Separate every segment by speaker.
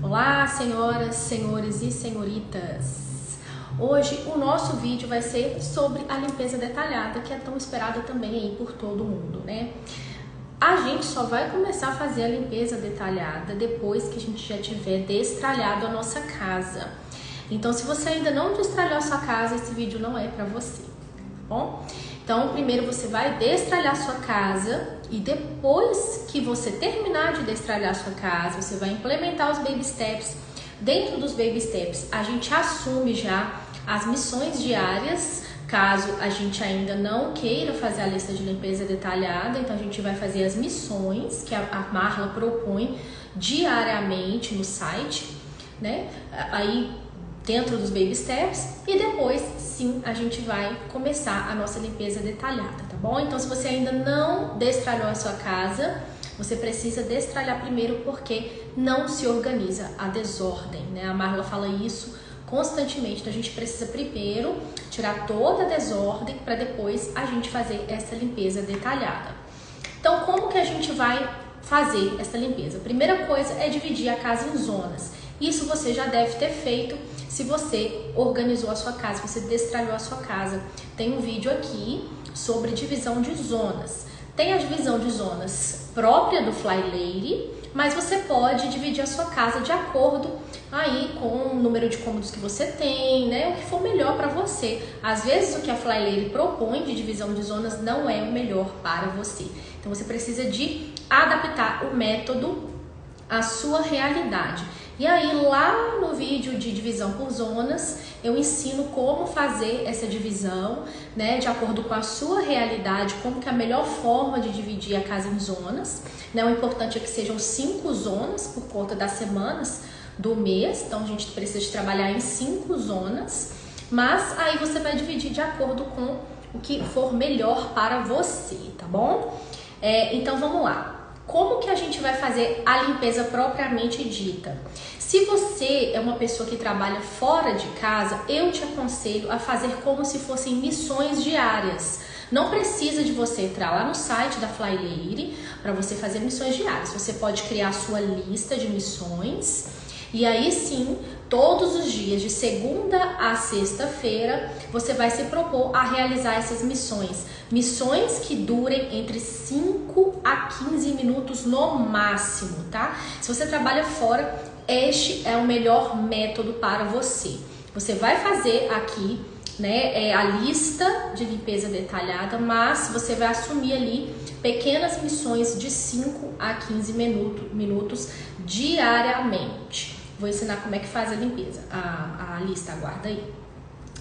Speaker 1: Olá, senhoras, senhores e senhoritas! Hoje o nosso vídeo vai ser sobre a limpeza detalhada, que é tão esperada também aí por todo mundo, né? A gente só vai começar a fazer a limpeza detalhada depois que a gente já tiver destralhado a nossa casa. Então, se você ainda não destralhou a sua casa, esse vídeo não é para você, tá bom? Então, primeiro você vai destralhar a sua casa e depois que você terminar de destralhar a sua casa, você vai implementar os baby steps. Dentro dos baby steps, a gente assume já as missões diárias, caso a gente ainda não queira fazer a lista de limpeza detalhada. Então, a gente vai fazer as missões que a Marla propõe diariamente no site, né? Aí, dentro dos baby steps, e depois sim a gente vai começar a nossa limpeza detalhada, tá bom? Então, se você ainda não destralhou a sua casa, você precisa destralhar primeiro, porque não se organiza, a desordem, né? A Marla fala isso constantemente. Então, a gente precisa primeiro tirar toda a desordem para depois a gente fazer essa limpeza detalhada. Então, como que a gente vai fazer essa limpeza? A primeira coisa é dividir a casa em zonas. Isso você já deve ter feito se você organizou a sua casa, você destralhou a sua casa. Tem um vídeo aqui sobre divisão de zonas. Tem a divisão de zonas própria do Fly Lady, mas você pode dividir a sua casa de acordo aí com o número de cômodos que você tem, né? O que for melhor para você. Às vezes o que a Fly Lady propõe de divisão de zonas não é o melhor para você. Então você precisa de adaptar o método à sua realidade. E aí, lá no vídeo de divisão por zonas, eu ensino como fazer essa divisão, né, de acordo com a sua realidade, como que é a melhor forma de dividir a casa em zonas, né? O importante é que sejam 5 zonas por conta das semanas do mês, então a gente precisa de trabalhar em 5 zonas, mas aí você vai dividir de acordo com o que for melhor para você, tá bom? Então vamos lá. Como que a gente vai fazer a limpeza propriamente dita? Se você é uma pessoa que trabalha fora de casa, eu te aconselho a fazer como se fossem missões diárias. Não precisa de você entrar lá no site da Fly Lady para você fazer missões diárias. Você pode criar a sua lista de missões e aí sim, todos os dias, de segunda a sexta-feira, você vai se propor a realizar essas missões. Missões que durem entre 5 a 15 minutos no máximo, tá? Se você trabalha fora, este é o melhor método para você. Você vai fazer aqui, né, a lista de limpeza detalhada, mas você vai assumir ali pequenas missões de 5 a 15 minutos diariamente. Vou ensinar como é que faz a limpeza, a lista, aguarda aí.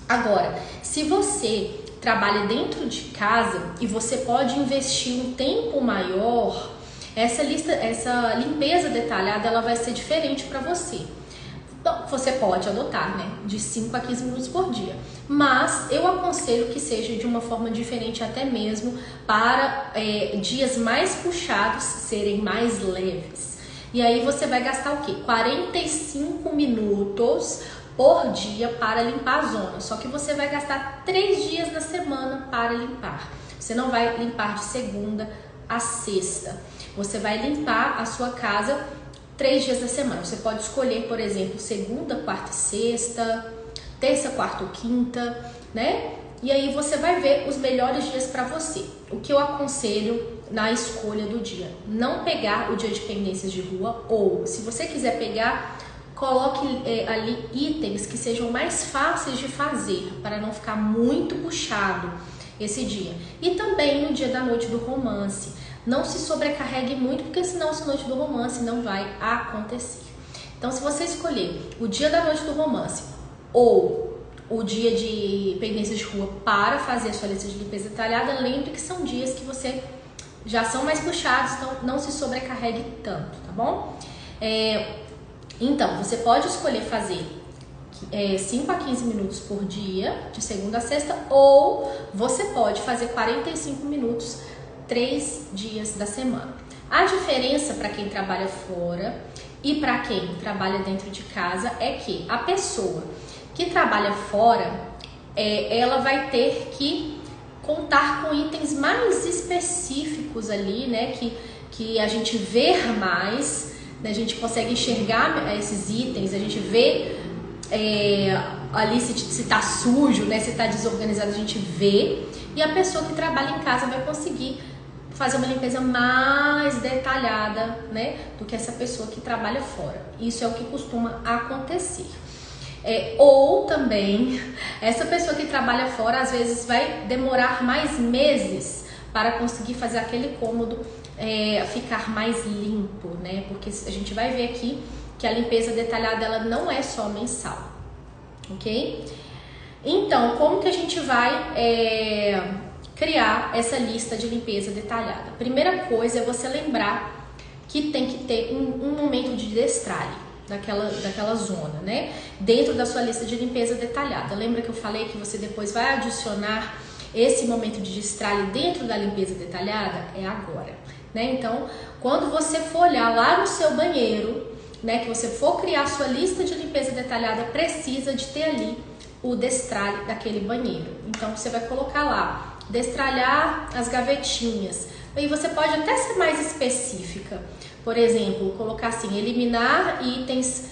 Speaker 1: Agora, se você trabalha dentro de casa e você pode investir um tempo maior, essa limpeza detalhada, ela vai ser diferente para você. Então, você pode adotar, né, de 5 a 15 minutos por dia, mas eu aconselho que seja de uma forma diferente, até mesmo para dias mais puxados serem mais leves. E aí você vai gastar o quê? 45 minutos por dia para limpar a zona. Só que você vai gastar 3 dias da semana para limpar. Você não vai limpar de segunda a sexta. Você vai limpar a sua casa 3 dias da semana. Você pode escolher, por exemplo, segunda, quarta e sexta, terça, quarta ou quinta, né? E aí você vai ver os melhores dias para você. O que eu aconselho na escolha do dia: não pegar o dia de pendências de rua, ou se você quiser pegar, coloque ali itens que sejam mais fáceis de fazer, para não ficar muito puxado esse dia. E também no dia da noite do romance, não se sobrecarregue muito, porque senão essa noite do romance não vai acontecer. Então, se você escolher o dia da noite do romance ou o dia de pendências de rua para fazer a sua lista de limpeza detalhada, lembre que são dias que você já são mais puxados, então não se sobrecarregue tanto, tá bom? Então, você pode escolher fazer 5 a 15 minutos por dia, de segunda a sexta, ou você pode fazer 45 minutos 3 dias da semana. A diferença para quem trabalha fora e para quem trabalha dentro de casa é que a pessoa que trabalha fora, ela vai ter que contar com itens mais específicos ali, né, que a gente vê mais né? A gente consegue enxergar esses itens, a gente vê ali se tá sujo, né? Se tá desorganizado, a gente vê. E a pessoa que trabalha em casa vai conseguir fazer uma limpeza mais detalhada, né, do que essa pessoa que trabalha fora. Isso é o que costuma acontecer. Ou também, essa pessoa que trabalha fora, às vezes vai demorar mais meses para conseguir fazer aquele cômodo ficar mais limpo, né? Porque a gente vai ver aqui que a limpeza detalhada, ela não é só mensal, ok? Então, como que a gente vai criar essa lista de limpeza detalhada? Primeira coisa é você lembrar que tem que ter um momento de destralhe daquela zona, né? Dentro da sua lista de limpeza detalhada. Lembra que eu falei que você depois vai adicionar esse momento de destralhe dentro da limpeza detalhada? É agora, né? Então, quando você for olhar lá no seu banheiro, né, que você for criar a sua lista de limpeza detalhada, precisa de ter ali o destralhe daquele banheiro. Então, você vai colocar lá, destralhar as gavetinhas. E você pode até ser mais específica. Por exemplo, colocar assim, eliminar itens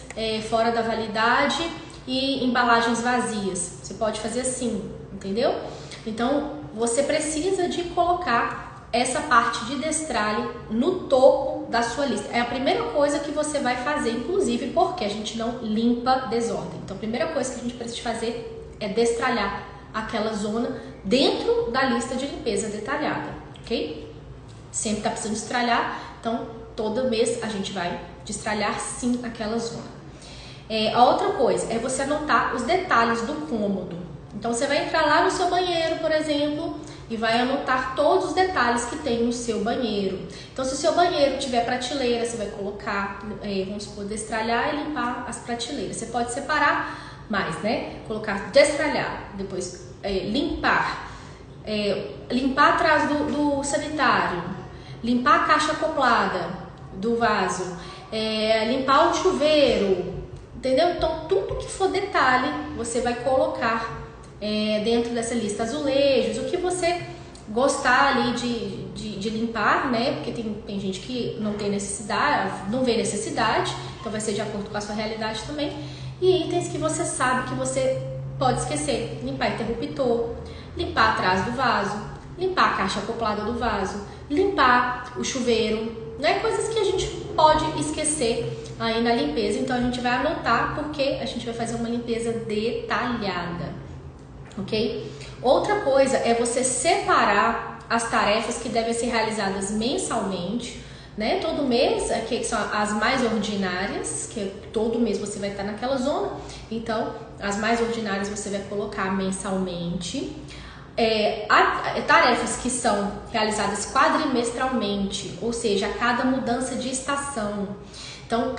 Speaker 1: fora da validade e embalagens vazias. Você pode fazer assim, entendeu? Então, você precisa de colocar essa parte de destralhe no topo da sua lista. É a primeira coisa que você vai fazer, inclusive porque a gente não limpa desordem. Então, a primeira coisa que a gente precisa fazer é destralhar aquela zona dentro da lista de limpeza detalhada, ok? Sempre tá precisando destralhar, então todo mês a gente vai destralhar sim aquela zona. A outra coisa é você anotar os detalhes do cômodo. Então você vai entrar lá no seu banheiro, por exemplo, e vai anotar todos os detalhes que tem no seu banheiro. Então se o seu banheiro tiver prateleira, você vai colocar, vamos supor, destralhar e limpar as prateleiras. Você pode separar mais, né? Colocar destralhar, depois limpar, limpar atrás do sanitário, limpar a caixa acoplada do vaso, limpar o chuveiro, entendeu? Então tudo que for detalhe você vai colocar dentro dessa lista. Azulejos, o que você gostar ali de limpar, né? Porque tem gente que não tem necessidade, não vê necessidade, então vai ser de acordo com a sua realidade também. E itens que você sabe que você pode esquecer, limpar interruptor, limpar atrás do vaso, limpar a caixa acoplada do vaso, limpar o chuveiro, né? Coisas que a gente pode esquecer aí na limpeza. Então a gente vai anotar porque a gente vai fazer uma limpeza detalhada, ok? Outra coisa é você separar as tarefas que devem ser realizadas mensalmente, né? Todo mês, que são as mais ordinárias, que todo mês você vai estar naquela zona, então as mais ordinárias você vai colocar mensalmente. Tarefas que são realizadas quadrimestralmente, ou seja, a cada mudança de estação. Então,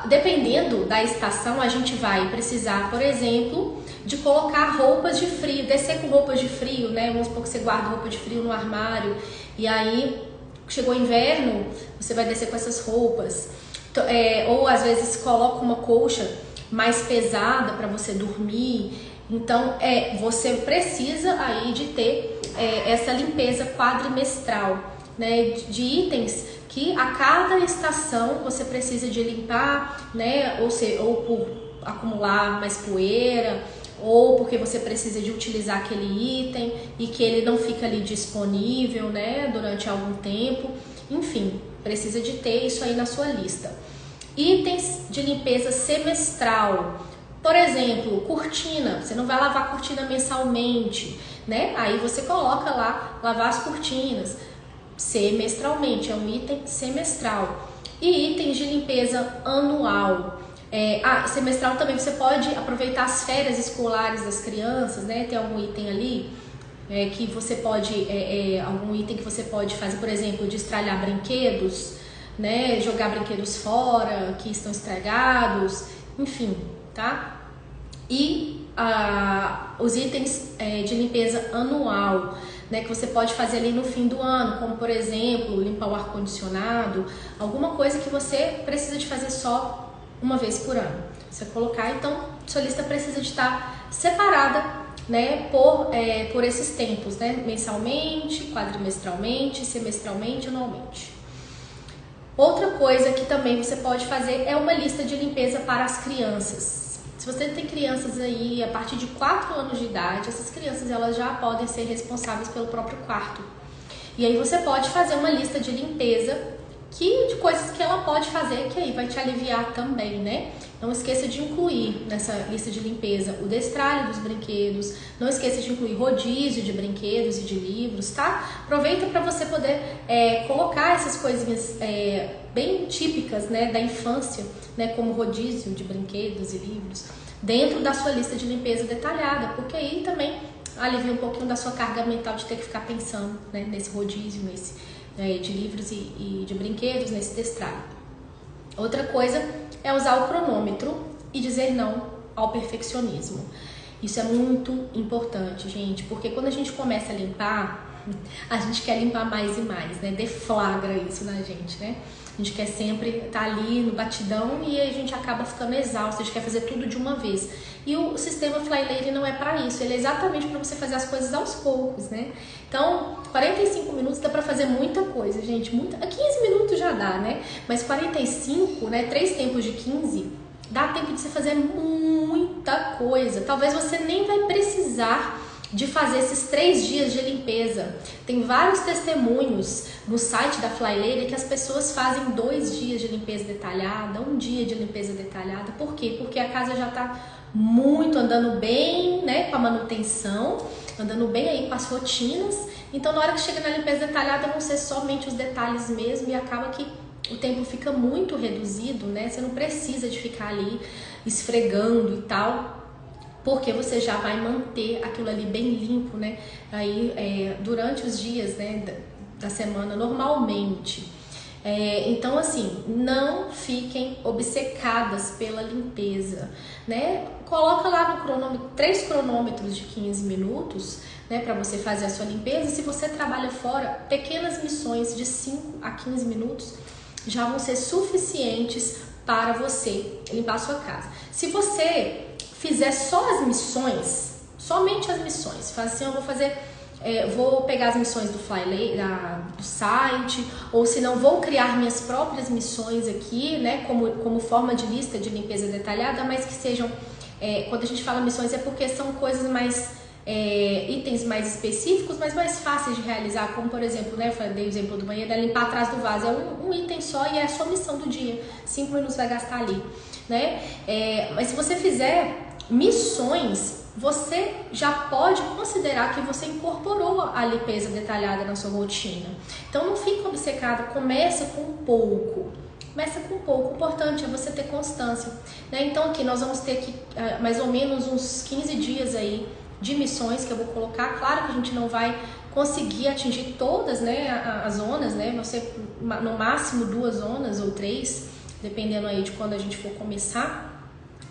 Speaker 1: dependendo da estação, a gente vai precisar, por exemplo, de colocar roupas de frio, descer com roupas de frio, né? Vamos supor que você guarda roupa de frio no armário, e aí chegou inverno, você vai descer com essas roupas. Ou às vezes coloca uma colcha mais pesada para você dormir. Então, você precisa aí de ter essa limpeza quadrimestral, né, de itens que a cada estação você precisa de limpar, né, ou por acumular mais poeira, ou porque você precisa de utilizar aquele item e que ele não fica ali disponível, né, durante algum tempo. Enfim, precisa de ter isso aí na sua lista. Itens de limpeza semestral. Por exemplo, cortina, você não vai lavar a cortina mensalmente, né? Aí você coloca lá, lavar as cortinas semestralmente, é um item semestral. E itens de limpeza anual. Semestral também você pode aproveitar as férias escolares das crianças, né? Tem algum item ali que você pode, algum item que você pode fazer, por exemplo, destralhar brinquedos, né? Jogar brinquedos fora que estão estragados, enfim, tá? E os itens de limpeza anual, né, que você pode fazer ali no fim do ano, como por exemplo, limpar o ar-condicionado, alguma coisa que você precisa de fazer só uma vez por ano. Você colocar, então, sua lista precisa de estar separada, né, por esses tempos, né, mensalmente, quadrimestralmente, semestralmente, anualmente. Outra coisa que também você pode fazer é uma lista de limpeza para as crianças. Se você tem crianças aí a partir de 4 anos de idade, essas crianças elas já podem ser responsáveis pelo próprio quarto. E aí você pode fazer uma lista de limpeza de coisas que ela pode fazer, que aí vai te aliviar também, né? Não esqueça de incluir nessa lista de limpeza o destralhe dos brinquedos, não esqueça de incluir rodízio de brinquedos e de livros, tá? Aproveita para você poder colocar essas coisinhas bem típicas, né, da infância, né, como rodízio de brinquedos e livros, dentro da sua lista de limpeza detalhada, porque aí também alivia um pouquinho da sua carga mental de ter que ficar pensando, né, nesse rodízio, de livros e de brinquedos, nesse destralhe. Outra coisa é usar o cronômetro e dizer não ao perfeccionismo. Isso é muito importante, gente, porque quando a gente começa a limpar, a gente quer limpar mais e mais, né? Deflagra isso na gente, né? A gente quer sempre estar ali no batidão e a gente acaba ficando exausto, a gente quer fazer tudo de uma vez. E o sistema Fly Lady não é para isso, ele é exatamente para você fazer as coisas aos poucos, né? Então, 45 minutos dá para fazer muita coisa, gente. 15 minutos já dá, né? Mas 45, né? 3 tempos de 15, dá tempo de você fazer muita coisa. Talvez você nem vai precisar de fazer esses 3 dias de limpeza. Tem vários testemunhos no site da Fly Lady que as pessoas fazem 2 dias de limpeza detalhada, 1 dia de limpeza detalhada. Por quê? Porque a casa já tá muito andando bem, né, com a manutenção, andando bem aí com as rotinas. Então, na hora que chega na limpeza detalhada, vão ser somente os detalhes mesmo e acaba que o tempo fica muito reduzido, né? Você não precisa de ficar ali esfregando e tal, porque você já vai manter aquilo ali bem limpo, né? Aí, durante os dias, né, da semana, normalmente. Então, assim, não fiquem obcecadas pela limpeza, né? Coloca lá no cronômetro 3 cronômetros de 15 minutos, né, para você fazer a sua limpeza. Se você trabalha fora, pequenas missões de 5 a 15 minutos já vão ser suficientes para você limpar a sua casa. Se você fizer só as missões, somente as missões, faz assim, vou pegar as missões do Fly Lady, do site, ou se não, vou criar minhas próprias missões aqui, né, como forma de lista de limpeza detalhada, mas que sejam, quando a gente fala missões é porque são coisas mais, itens mais específicos, mas mais fáceis de realizar, como por exemplo, né, eu dei o exemplo do banheiro, limpar atrás do vaso, é um item só e é a sua missão do dia, 5 minutos vai gastar ali, né, mas se você fizer missões, você já pode considerar que você incorporou a limpeza detalhada na sua rotina. Então não fique obcecado, começa com pouco. O importante é você ter constância, né? Então aqui nós vamos ter aqui, mais ou menos uns 15 dias aí de missões que eu vou colocar. Claro que a gente não vai conseguir atingir todas, né, as zonas, né? Você no máximo 2 zonas ou 3, dependendo aí de quando a gente for começar.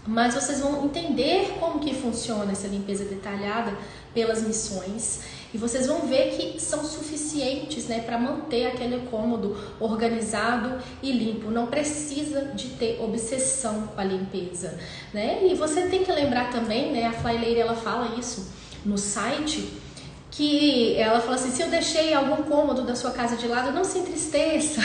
Speaker 1: Mas vocês vão entender como que funciona essa limpeza detalhada pelas missões e vocês vão ver que são suficientes, né, para manter aquele cômodo organizado e limpo. Não precisa de ter obsessão com a limpeza, né? E você tem que lembrar também, né, a Fly Lady ela fala isso no site, que ela fala assim, se eu deixei algum cômodo da sua casa de lado, não se entristeça.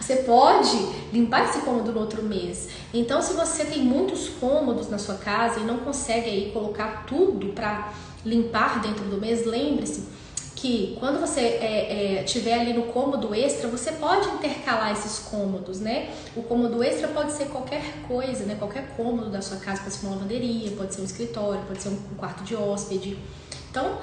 Speaker 1: Você pode limpar esse cômodo no outro mês. Então, se você tem muitos cômodos na sua casa e não consegue aí colocar tudo para limpar dentro do mês, lembre-se que quando você tiver ali no cômodo extra, você pode intercalar esses cômodos, né? O cômodo extra pode ser qualquer coisa, né? Qualquer cômodo da sua casa, pode ser uma lavanderia, pode ser um escritório, pode ser um quarto de hóspede. Então,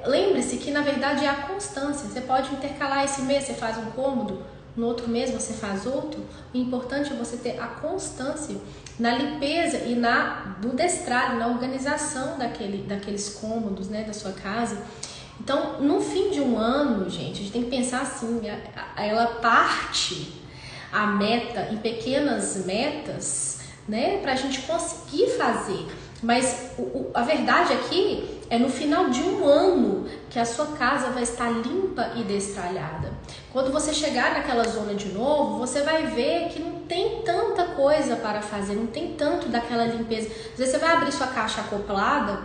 Speaker 1: lembre-se que na verdade é a constância. Você pode intercalar esse mês, você faz um cômodo, no outro mês você faz outro. O importante é você ter a constância na limpeza e no destralhe, na organização daqueles cômodos, né, da sua casa. Então, no fim de um ano, gente, a gente tem que pensar assim, ela parte a meta em pequenas metas, né, pra gente conseguir fazer. Mas a verdade aqui é no final de um ano que a sua casa vai estar limpa e destralhada. Quando você chegar naquela zona de novo, você vai ver que não tem tanta coisa para fazer, não tem tanto daquela limpeza. Às vezes você vai abrir sua caixa acoplada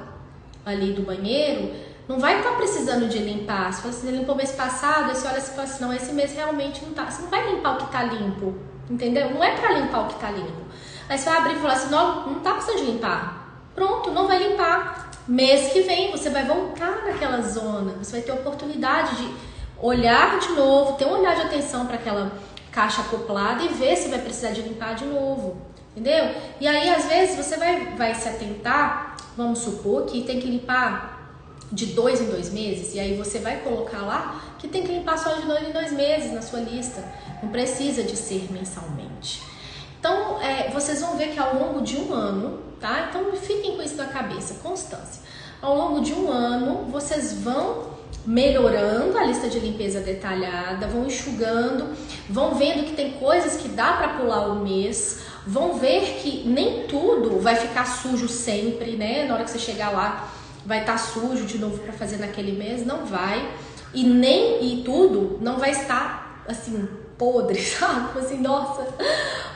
Speaker 1: ali do banheiro, Não vai estar precisando de limpar. Se você limpou mês passado, aí você olha e fala assim, não, esse mês realmente não tá. Você não vai limpar o que tá limpo, entendeu? Não é pra limpar o que tá limpo. Aí você vai abrir e falar assim, não tá precisando de limpar. Pronto, não vai limpar. Mês que vem você vai voltar naquela zona. Você vai ter a oportunidade de olhar de novo, ter um olhar de atenção para aquela caixa acoplada e ver se vai precisar de limpar de novo. Entendeu? E aí, às vezes, você vai se atentar, vamos supor que tem que limpar de 2 em 2 meses, e aí você vai colocar lá que tem que limpar só de 2 em 2 meses na sua lista. Não precisa de ser mensalmente. Então, vocês vão ver que ao longo de um ano, tá? Então, fiquem com isso na cabeça, constância. Ao longo de um ano, vocês vão melhorando a lista de limpeza detalhada, vão enxugando, vão vendo que tem coisas que dá para pular o mês, vão ver que nem tudo vai ficar sujo sempre, né? Na hora que você chegar lá, vai estar sujo de novo para fazer naquele mês, não vai. E tudo não vai estar assim podre, sabe? Assim, nossa,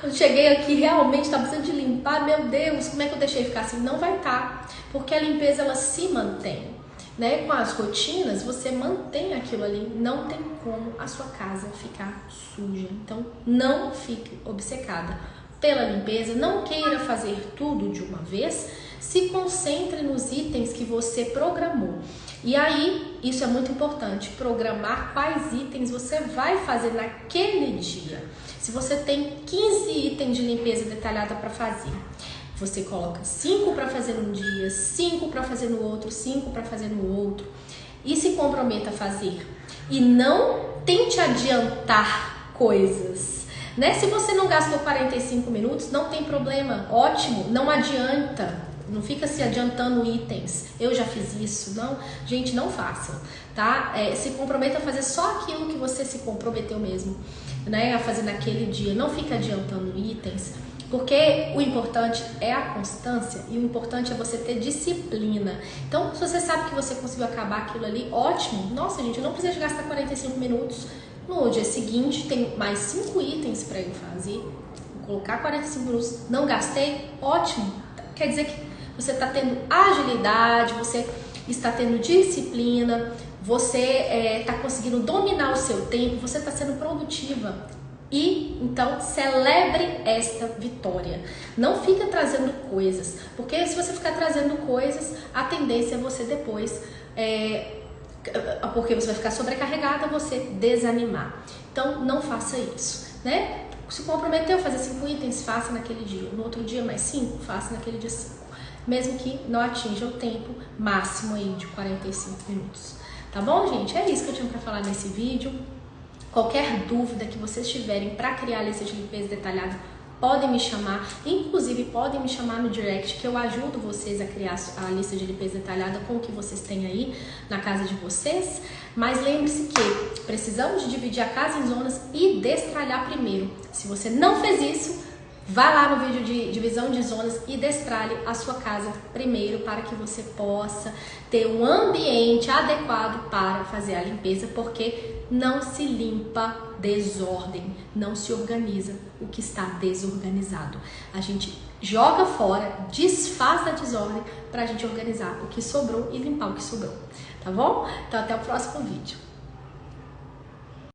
Speaker 1: eu cheguei aqui, realmente tá precisando de limpar, meu Deus, como é que eu deixei ficar assim? Não vai estar, porque a limpeza ela se mantém, né? Com as rotinas, você mantém aquilo ali, não tem como a sua casa ficar suja. Então, não fique obcecada pela limpeza, não queira fazer tudo de uma vez, se concentre nos itens que você programou. E aí, isso é muito importante, programar quais itens você vai fazer naquele dia. Se você tem 15 itens de limpeza detalhada para fazer, você coloca 5 para fazer num dia, 5 para fazer no outro, 5 para fazer no outro, e se comprometa a fazer. E não tente adiantar coisas, né? Se você não gastou 45 minutos, não tem problema, ótimo, não adianta. Não fica se adiantando itens. Eu já fiz isso. Não, gente, não façam, tá? Se comprometa a fazer só aquilo que você se comprometeu mesmo, né? A fazer naquele dia. Não fica adiantando itens, porque o importante é a constância e o importante é você ter disciplina. Então, se você sabe que você conseguiu acabar aquilo ali, ótimo. Nossa, gente, eu não preciso gastar 45 minutos. No dia seguinte, tem mais 5 itens para eu fazer. Vou colocar 45 minutos. Não gastei? Ótimo. Quer dizer que você está tendo agilidade, você está tendo disciplina, você está conseguindo dominar o seu tempo, você está sendo produtiva. E então celebre esta vitória. Não fica trazendo coisas, porque se você ficar trazendo coisas, a tendência é você depois, porque você vai ficar sobrecarregada, você desanimar. Então não faça isso, né? Se comprometeu a fazer 5 itens, faça naquele dia. No outro dia mais 5, faça naquele dia 5. Mesmo que não atinja o tempo máximo aí de 45 minutos. Tá bom, gente? É isso que eu tinha para falar nesse vídeo. Qualquer dúvida que vocês tiverem para criar a lista de limpeza detalhada, podem me chamar. Inclusive, podem me chamar no direct, que eu ajudo vocês a criar a lista de limpeza detalhada com o que vocês têm aí na casa de vocês. Mas lembre-se que precisamos de dividir a casa em zonas e destralhar primeiro. Se você não fez isso, vá lá no vídeo de divisão de zonas e destralhe a sua casa primeiro, para que você possa ter um ambiente adequado para fazer a limpeza, porque não se limpa desordem, não se organiza o que está desorganizado. A gente joga fora, desfaz da desordem para a gente organizar o que sobrou e limpar o que sobrou, tá bom? Então até o próximo vídeo.